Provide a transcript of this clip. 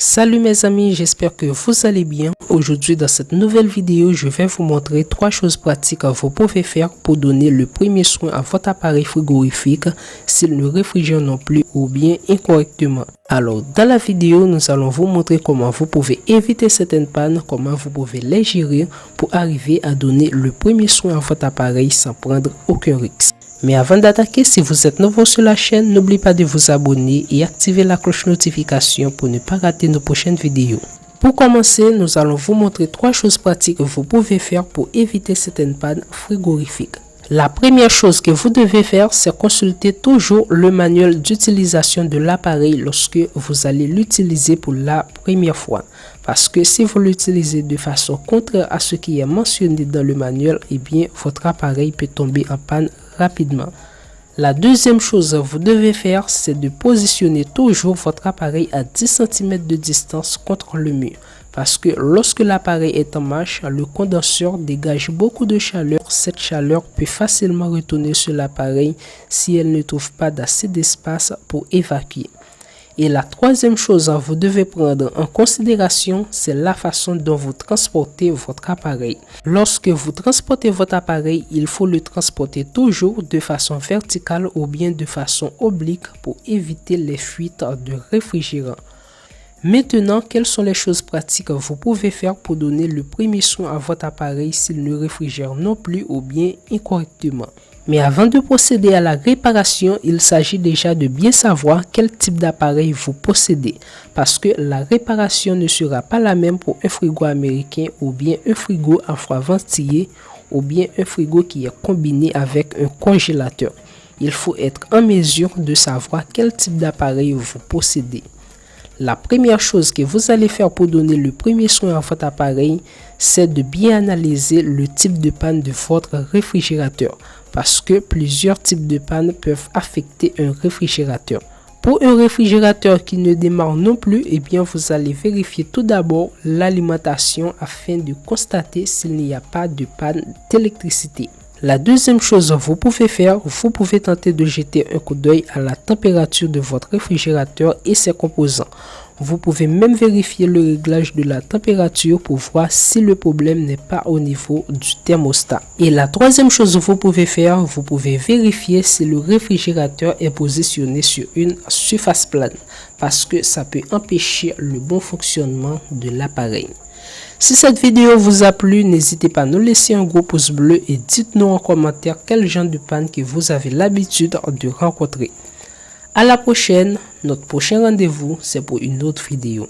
Salut mes amis, j'espère que vous allez bien. Aujourd'hui dans cette nouvelle vidéo, je vais vous montrer 3 choses pratiques que vous pouvez faire pour donner le premier soin à votre appareil frigorifique s'il ne réfrigère non plus ou bien incorrectement. Alors dans la vidéo, nous allons vous montrer comment vous pouvez éviter certaines pannes, comment vous pouvez les gérer pour arriver à donner le premier soin à votre appareil sans prendre aucun risque. Mais avant d'attaquer, si vous êtes nouveau sur la chaîne, n'oubliez pas de vous abonner et activer la cloche notification pour ne pas rater nos prochaines vidéos. Pour commencer, nous allons vous montrer 3 choses pratiques que vous pouvez faire pour éviter certaines pannes frigorifiques. La première chose que vous devez faire, c'est consulter toujours le manuel d'utilisation de l'appareil lorsque vous allez l'utiliser pour la première fois. Parce que si vous l'utilisez de façon contraire à ce qui est mentionné dans le manuel, eh bien, votre appareil peut tomber en panne rapidement. La deuxième chose que vous devez faire, c'est de positionner toujours votre appareil à 10 cm de distance contre le mur. Parce que lorsque l'appareil est en marche, le condenseur dégage beaucoup de chaleur. Cette chaleur peut facilement retourner sur l'appareil si elle ne trouve pas d'assez d'espace pour évacuer. Et la troisième chose que vous devez prendre en considération, c'est la façon dont vous transportez votre appareil. Lorsque vous transportez votre appareil, il faut le transporter toujours de façon verticale ou bien de façon oblique pour éviter les fuites de réfrigérant. Maintenant, quelles sont les choses pratiques que vous pouvez faire pour donner le premier soin à votre appareil s'il ne réfrigère non plus ou bien incorrectement? Mais avant de procéder à la réparation, il s'agit déjà de bien savoir quel type d'appareil vous possédez. Parce que la réparation ne sera pas la même pour un frigo américain ou bien un frigo à froid ventilé ou bien un frigo qui est combiné avec un congélateur. Il faut être en mesure de savoir quel type d'appareil vous possédez. La première chose que vous allez faire pour donner le premier soin à votre appareil, c'est de bien analyser le type de panne de votre réfrigérateur. Parce que plusieurs types de pannes peuvent affecter un réfrigérateur. Pour un réfrigérateur qui ne démarre non plus, eh bien vous allez vérifier tout d'abord l'alimentation afin de constater s'il n'y a pas de panne d'électricité. La deuxième chose que vous pouvez faire, vous pouvez tenter de jeter un coup d'œil à la température de votre réfrigérateur et ses composants. Vous pouvez même vérifier le réglage de la température pour voir si le problème n'est pas au niveau du thermostat. Et la troisième chose que vous pouvez faire, vous pouvez vérifier si le réfrigérateur est positionné sur une surface plane parce que ça peut empêcher le bon fonctionnement de l'appareil. Si cette vidéo vous a plu, n'hésitez pas à nous laisser un gros pouce bleu et dites-nous en commentaire quel genre de panne que vous avez l'habitude de rencontrer. À la prochaine, notre prochain rendez-vous, c'est pour une autre vidéo.